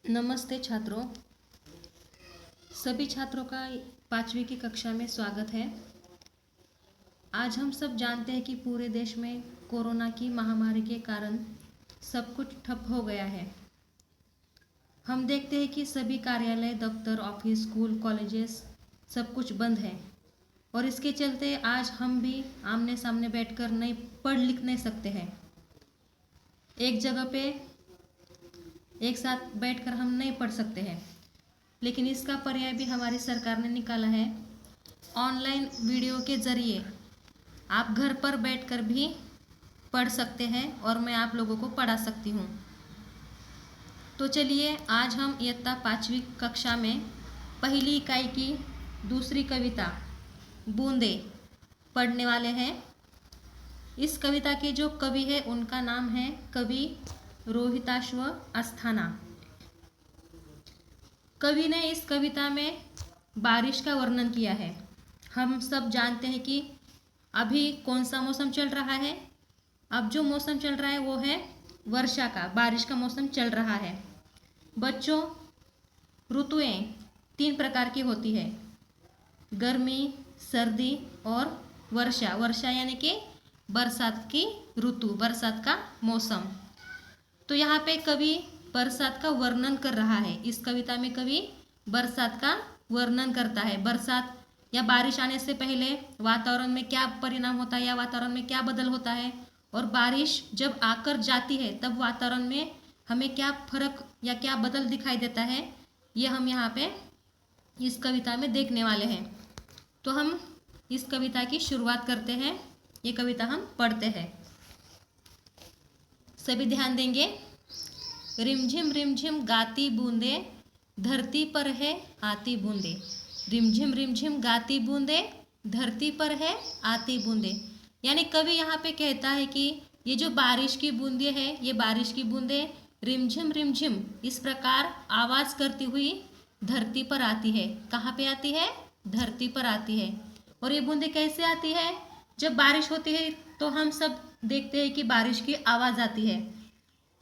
नमस्ते छात्रों। सभी छात्रों का 5वीं की कक्षा में स्वागत है। आज हम सब जानते हैं कि पूरे देश में कोरोना की महामारी के कारण सब कुछ ठप हो गया है। हम देखते हैं कि सभी कार्यालय, दफ्तर, ऑफिस, स्कूल, कॉलेजेस सब कुछ बंद है और इसके चलते आज हम भी आमने सामने बैठकर नहीं पढ़ लिख नहीं सकते हैं। एक जगह पे एक साथ बैठकर हम नहीं पढ़ सकते हैं, लेकिन इसका पर्याय भी हमारी सरकार ने निकाला है। ऑनलाइन वीडियो के ज़रिए आप घर पर बैठकर भी पढ़ सकते हैं और मैं आप लोगों को पढ़ा सकती हूँ। तो चलिए आज हम इयत्ता 5वीं कक्षा में पहली इकाई की दूसरी कविता बूंदे पढ़ने वाले हैं। इस कविता के जो कवि है उनका नाम है कवि रोहिताश्व अस्थाना। कवि ने इस कविता में बारिश का वर्णन किया है। हम सब जानते हैं कि अभी कौन सा मौसम चल रहा है। अब जो मौसम चल रहा है वो है वर्षा का, बारिश का मौसम चल रहा है। बच्चों, ऋतुएं 3 प्रकार की होती है, गर्मी, सर्दी और वर्षा। वर्षा यानी कि बरसात की ऋतु, बरसात का मौसम। तो यहाँ पे कवि बरसात का वर्णन कर रहा है। इस कविता में कवि बरसात का वर्णन करता है। बरसात या बारिश आने से पहले वातावरण में क्या परिणाम होता है या वातावरण में क्या बदल होता है, और बारिश जब आकर जाती है तब वातावरण में हमें क्या फर्क या क्या बदल दिखाई देता है, ये हम यहाँ पे इस कविता में देखने वाले हैं। तो हम इस कविता की शुरुआत करते हैं। ये कविता हम पढ़ते हैं, सभी ध्यान देंगे। रिमझिम गाती बूंदे, धरती पर है आती बूंदे। रिमझिम गाती बूंदे, धरती पर है आती बूंदे। यानी कवि यहाँ पे कहता है कि ये जो बारिश की बूंदे हैं, ये बारिश की बूंदे रिमझिम इस प्रकार आवाज करती हुई धरती पर आती है। कहाँ पे आती है? धरती पर आती है। और ये बूंदे कैसे आती है? जब बारिश होती है तो हम सब देखते हैं कि बारिश की आवाज आती है।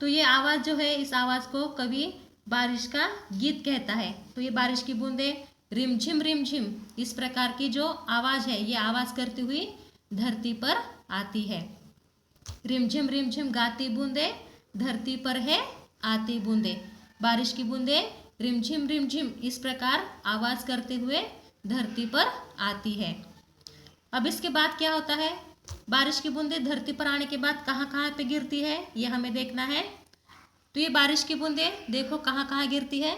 तो ये आवाज जो है, इस आवाज को कवि बारिश का गीत कहता है। तो ये बारिश की बूंदे रिमझिम इस प्रकार की जो आवाज है, ये आवाज करती हुई धरती पर आती है। रिमझिम गाती बूंदे, धरती पर है आती बूंदे। बारिश की बूंदे रिमझिम इस प्रकार आवाज करते हुए धरती पर आती है। अब इसके बाद क्या होता है? बारिश की बूंदें धरती पर आने के बाद कहाँ कहाँ पे गिरती है, ये हमें देखना है। तो ये बारिश की बूंदें देखो कहाँ कहाँ गिरती है।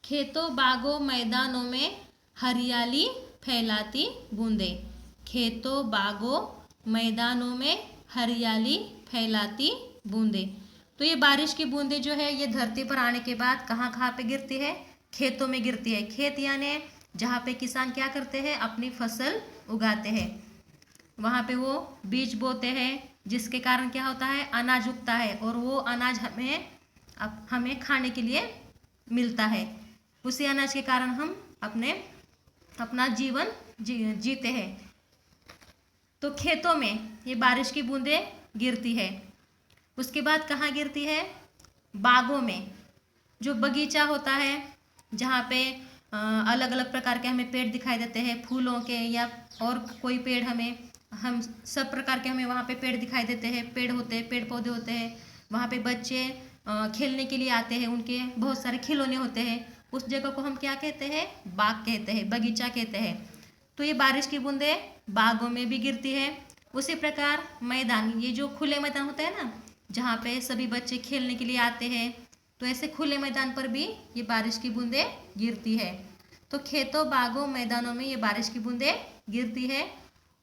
खेतों बागों मैदानों में हरियाली फैलाती बूंदें। खेतों बागों मैदानों में हरियाली फैलाती बूंदें। तो ये बारिश की बूंदें जो है, ये धरती पर आने के बाद कहाँ कहाँ पे गिरती है? खेतों में गिरती है। खेत यानी जहाँ पे किसान क्या करते हैं? अपनी फसल उगाते हैं। वहाँ पे वो बीज बोते हैं, जिसके कारण क्या होता है? अनाज उगता है और वो अनाज हमें खाने के लिए मिलता है। उसी अनाज के कारण हम अपना जीवन जीते हैं। तो खेतों में ये बारिश की बूंदें गिरती है। उसके बाद कहाँ गिरती है? बागों में। जो बगीचा होता है, जहाँ पे अलग अलग प्रकार के हमें पेड़ दिखाई देते हैं, फूलों के या और कोई पेड़, हम सब प्रकार के हमें वहाँ पे पेड़ दिखाई देते हैं। पेड़ पौधे होते हैं। वहाँ पे बच्चे खेलने के लिए आते हैं, उनके बहुत सारे खिलौने होते हैं। उस जगह को हम क्या कहते हैं? बाग कहते हैं, बगीचा कहते हैं। तो ये बारिश की बूंदें बागों में भी गिरती है। उसी प्रकार मैदान, ये जो खुले मैदान होते हैं ना, जहाँ पे सभी बच्चे खेलने के लिए आते हैं, तो ऐसे खुले मैदान पर भी ये बारिश की बूंदें गिरती है। तो खेतों बागों मैदानों में ये बारिश की बूंदें गिरती है।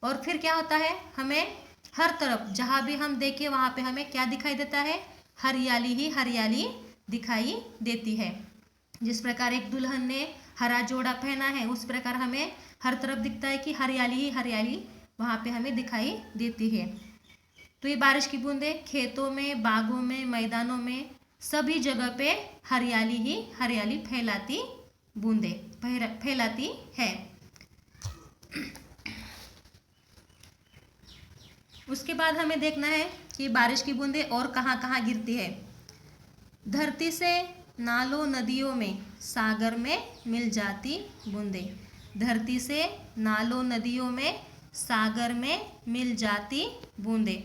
और फिर क्या होता है? हमें हर तरफ जहाँ भी हम देखें वहाँ पे हमें क्या दिखाई देता है? हरियाली ही हरियाली दिखाई देती है। जिस प्रकार एक दुल्हन ने हरा जोड़ा पहना है, उस प्रकार हमें हर तरफ दिखता है कि हरियाली ही हरियाली वहाँ पे हमें दिखाई देती है। तो ये बारिश की बूंदें खेतों में, बागों में, मैदानों में, सभी जगह पे हरियाली ही हरियाली फैलाती है। उसके बाद हमें देखना है कि बारिश की बूंदें और कहाँ कहाँ गिरती है। धरती से नालों नदियों में सागर में मिल जाती बूंदें। धरती से नालों नदियों में सागर में मिल जाती बूंदें।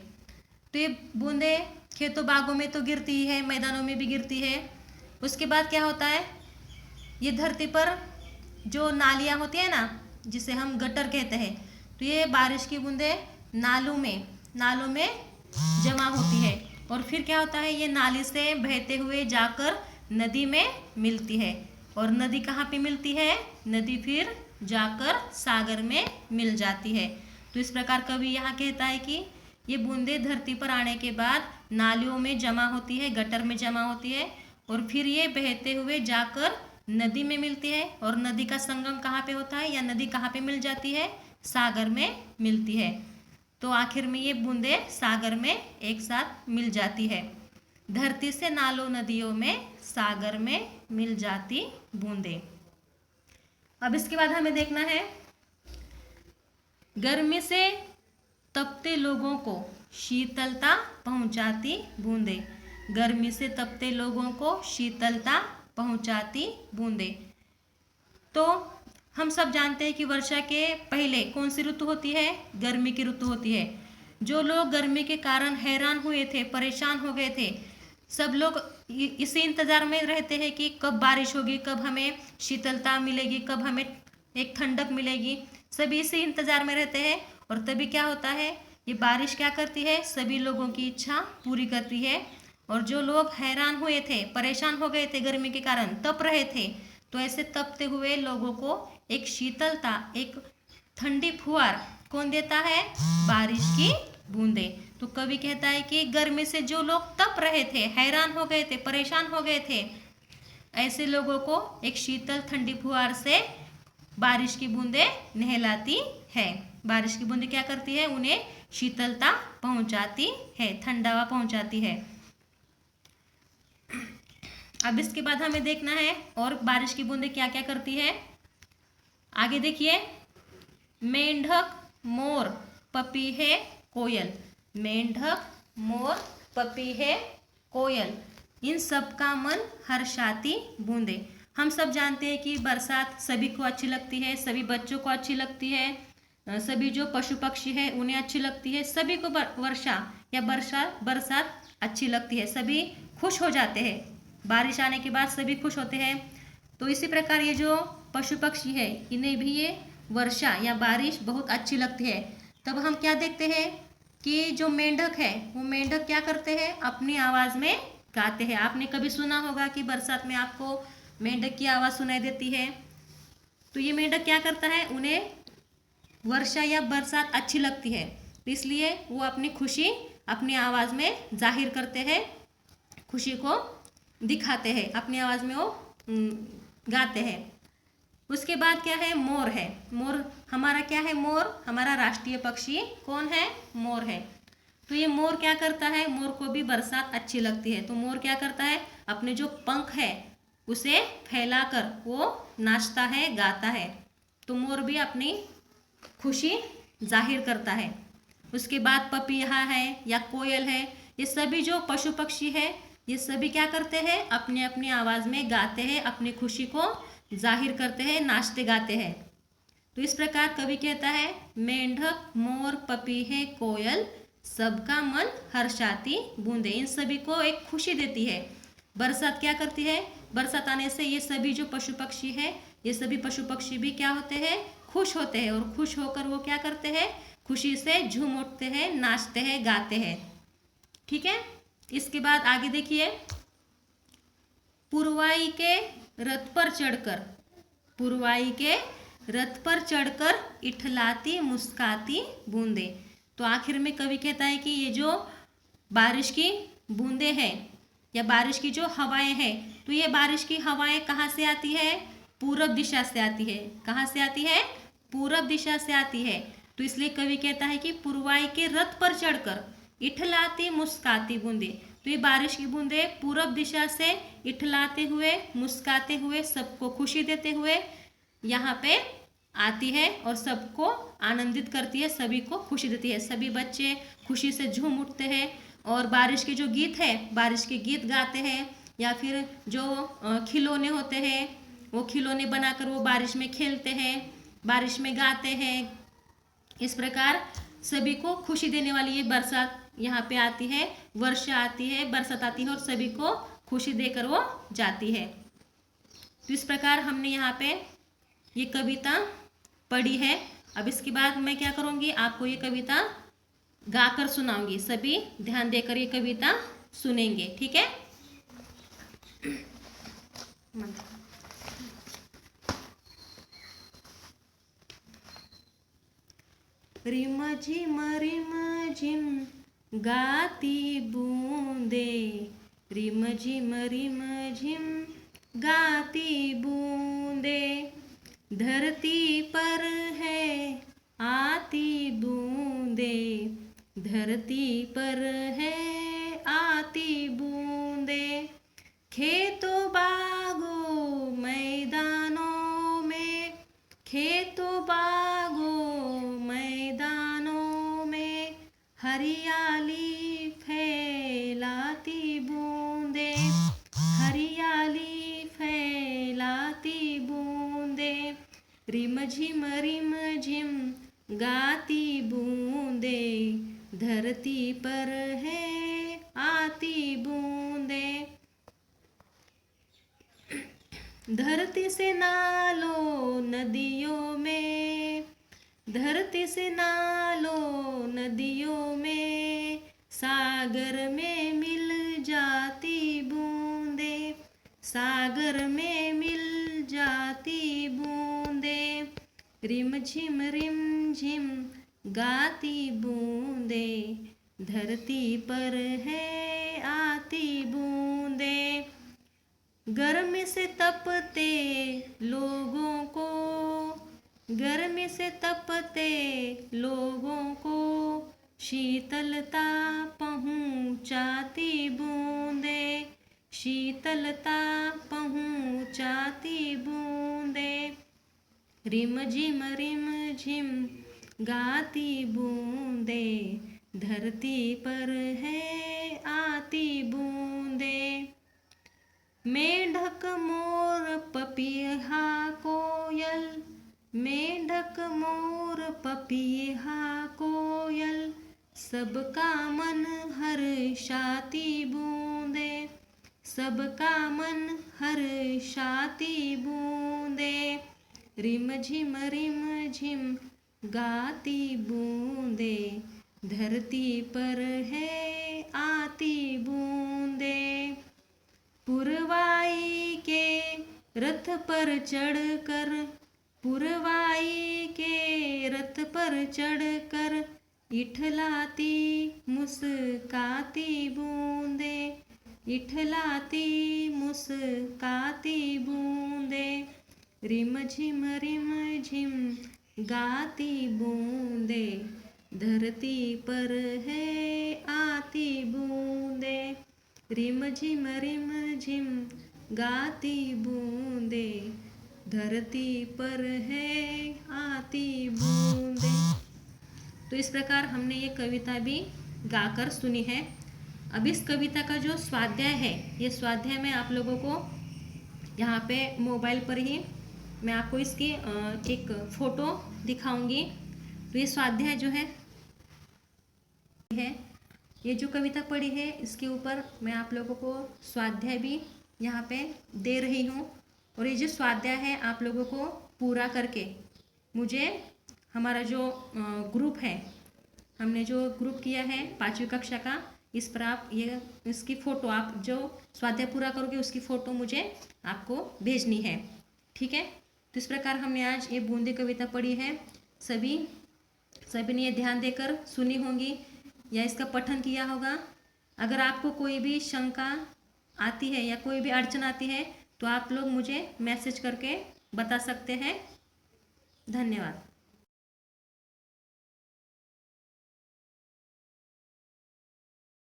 तो ये बूंदें खेतों बागों में तो गिरती ही है, मैदानों में भी गिरती है। उसके बाद क्या होता है, ये धरती पर जो नालियाँ होती है ना, जिसे हम गटर कहते हैं, तो ये बारिश की बूंदें नालों में जमा होती है और फिर क्या होता है, ये नाली से बहते हुए जाकर नदी में मिलती है। और नदी कहाँ पे मिलती है, नदी फिर जाकर सागर में मिल जाती है। तो इस प्रकार कवि यहाँ कहता है कि ये बूंदें धरती पर आने के बाद नालियों में जमा होती है, गटर में जमा होती है और फिर ये बहते हुए जाकर नदी में मिलती है। और नदी का संगम कहाँ पे होता है, या नदी कहाँ पे मिल जाती है, सागर में मिलती है। तो आखिर में ये बूंदें सागर में एक साथ मिल जाती है। धरती से नालों नदियों में सागर में मिल जाती बूंदें। अब इसके बाद हमें देखना है, गर्मी से तपते लोगों को शीतलता पहुंचाती बूंदें। गर्मी से तपते लोगों को शीतलता पहुंचाती बूंदें। तो हम सब जानते हैं कि वर्षा के पहले कौन सी ऋतु होती है, गर्मी की ऋतु होती है। जो लोग गर्मी के कारण हैरान हुए थे, परेशान हो गए थे, सब लोग इसी इंतजार में रहते हैं कि कब बारिश होगी, कब हमें शीतलता मिलेगी, कब हमें एक ठंडक मिलेगी। सभी इसी इंतजार में रहते हैं। और तभी क्या होता है, ये बारिश क्या करती है, सभी लोगों की इच्छा पूरी करती है। और जो लोग हैरान हुए थे, परेशान हो गए थे, गर्मी के कारण तप रहे थे, तो ऐसे तपते हुए लोगों को एक शीतलता, एक ठंडी फुहार कौन देता है, बारिश की बूंदें। तो कवि कहता है कि गर्मी से जो लोग तप रहे थे, हैरान हो गए थे, परेशान हो गए थे, ऐसे लोगों को एक शीतल ठंडी फुहार से बारिश की बूंदें नहलाती है। बारिश की बूंदें क्या करती है, उन्हें शीतलता पहुंचाती है, ठंडावा पहुंचाती है। अब इसके बाद हमें देखना है और बारिश की बूंदें क्या क्या करती है। आगे देखिए, मेंढक, मोर, पपीहे, कोयल। मेंढक, मोर, पपीहे, कोयल, इन सब का मन हर्षाती बूंदें। हम सब जानते हैं कि बरसात सभी को अच्छी लगती है, सभी बच्चों को अच्छी लगती है, सभी जो पशु पक्षी है उन्हें अच्छी लगती है, सभी को वर्षा या बरसात अच्छी लगती है, सभी खुश हो जाते हैं। बारिश आने के बाद सभी खुश होते हैं। तो इसी प्रकार ये जो पशु पक्षी है, इन्हें भी ये वर्षा या बारिश बहुत अच्छी लगती है। तब हम क्या देखते हैं कि जो मेंढक है, वो मेंढक क्या करते हैं, अपनी आवाज़ में गाते हैं। आपने कभी सुना होगा कि बरसात में आपको मेंढक की आवाज़ सुनाई देती है। तो ये मेंढक क्या करता है, उन्हें वर्षा या बरसात अच्छी लगती है, तो इसलिए वो अपनी खुशी अपनी आवाज़ में जाहिर करते हैं, खुशी को दिखाते हैं, अपनी आवाज़ में वो गाते हैं। उसके बाद क्या है, मोर है। मोर हमारा क्या है, मोर हमारा राष्ट्रीय पक्षी कौन है, मोर है। तो ये मोर क्या करता है, मोर को भी बरसात अच्छी लगती है। तो मोर क्या करता है, अपने जो पंख है उसे फैलाकर वो नाचता है, गाता है। तो मोर भी अपनी खुशी जाहिर करता है। उसके बाद पपीहा है या कोयल है, ये सभी जो पशु पक्षी है, ये सभी क्या करते हैं, अपनी अपनी आवाज़ में गाते हैं, अपनी खुशी को जाहिर करते हैं, नाचते गाते हैं। तो इस प्रकार कवि कहता है, मेंढक, मोर, पपीहे, कोयल, सबका मन हर्षाती बूंदे, इन सभी को एक खुशी देती है। बरसात क्या करती है, बरसात आने से ये सभी जो पशु पक्षी है, ये सभी पशु पक्षी भी क्या होते हैं, खुश होते हैं। और खुश होकर वो क्या करते हैं, खुशी से झूम उठते हैं, नाचते हैं, गाते हैं। ठीक है। इसके बाद आगे देखिए, पुरवाई के रथ पर चढ़कर, पुरवाई के रथ पर चढ़कर इठलाती मुस्काती बूंदे। तो आखिर में कवि कहता है कि ये जो बारिश की बूंदे हैं या बारिश की जो हवाएं हैं, तो ये बारिश की हवाएं कहाँ से आती है, पूरब दिशा से आती है। कहाँ से आती है, पूरब दिशा से आती है। तो इसलिए कवि कहता है कि पुरवाई के रथ पर चढ़कर इठलाती मुस्काती बूंदे। तो ये बारिश की बूंदे पूरब दिशा से इठलाते हुए, मुस्काते हुए, सबको खुशी देते हुए यहाँ पे आती है और सबको आनंदित करती है, सभी को खुशी देती है। सभी बच्चे खुशी से झूम उठते हैं और बारिश के जो गीत है, बारिश के गीत गाते हैं, या फिर जो खिलौने होते हैं वो खिलौने बनाकर वो बारिश में खेलते हैं, बारिश में गाते हैं। इस प्रकार सभी को खुशी देने वाली ये बरसात यहाँ पे आती है, वर्षा आती है, बरसात आती है और सभी को खुशी देकर वो जाती है। तो इस प्रकार हमने यहाँ पे ये कविता पढ़ी है। अब इसके बाद मैं क्या करूँगी, आपको ये कविता गाकर सुनाऊंगी। सभी ध्यान देकर ये कविता सुनेंगे, ठीक है। रिम झिम गाती बूंदे, रिम झिम गाती बूंदे, धरती पर है आती बूंदे, धरती पर है आती बूंदे, खेतों बागों मैदानों में, खेतों बागों मैदानों में, हरियाली फैलाती बूंदे, हरियाली फैलाती बूंदे, रिम झिम गाती बूंदे, धरती पर है आती बूंदे, धरती से नालों नदियों में, धरती से नालों नदियों में, सागर में मिल जाती बूंदे, सागर में मिल जाती बूंदे, रिम झिम गाती बूंदे, धरती पर है आती बूंदे, गर्मी से तपते लोगों को, गर्मी से तपते लोगों को, शीतलता पहुँचाती बूंदे, शीतलता पहुँचाती बूंदे, रिम झिम गाती बूंदे, धरती पर है आती बूंदे, मेढक मोर पपीहा कोयल, मेढक मोर पपीहा कोयल, सबका मन हर्षाती बूंदे, सबका मन हर्षाती बूंदे, रिम झिम गाती बूंदे, धरती पर है आती बूंदे, पुरवाई के रथ पर चढ़कर, पुरवाई के रथ पर चढ़कर, इठलाती मुस्काती बूंदे, इठलाती मुस्काती बूंदे, रिम झिम गाती बूंदे, धरती पर है आती बूंदे, रिम झिम गाती बूंदे, धरती पर है आती बूंदे। तो इस प्रकार हमने ये कविता भी गाकर सुनी है। अब इस कविता का जो स्वाध्याय है, ये स्वाध्याय मैं आप लोगों को यहाँ पे मोबाइल पर ही मैं आपको इसकी एक फ़ोटो दिखाऊंगी। तो ये स्वाध्याय जो है ये जो कविता पढ़ी है इसके ऊपर मैं आप लोगों को स्वाध्याय भी यहाँ पे दे रही हूँ। और ये जो स्वाध्याय है आप लोगों को पूरा करके मुझे हमारा जो ग्रुप है, हमने जो ग्रुप किया है 5वीं कक्षा का, इस पर आप ये इसकी फ़ोटो, आप जो स्वाध्याय पूरा करोगे उसकी फ़ोटो मुझे आपको भेजनी है, ठीक है। तो इस प्रकार हमने आज ये बूंदे कविता पढ़ी है। सभी ने ये ध्यान देकर सुनी होंगी या इसका पठन किया होगा। अगर आपको कोई भी शंका आती है या कोई भी अड़चन आती है तो आप लोग मुझे मैसेज करके बता सकते हैं। धन्यवाद।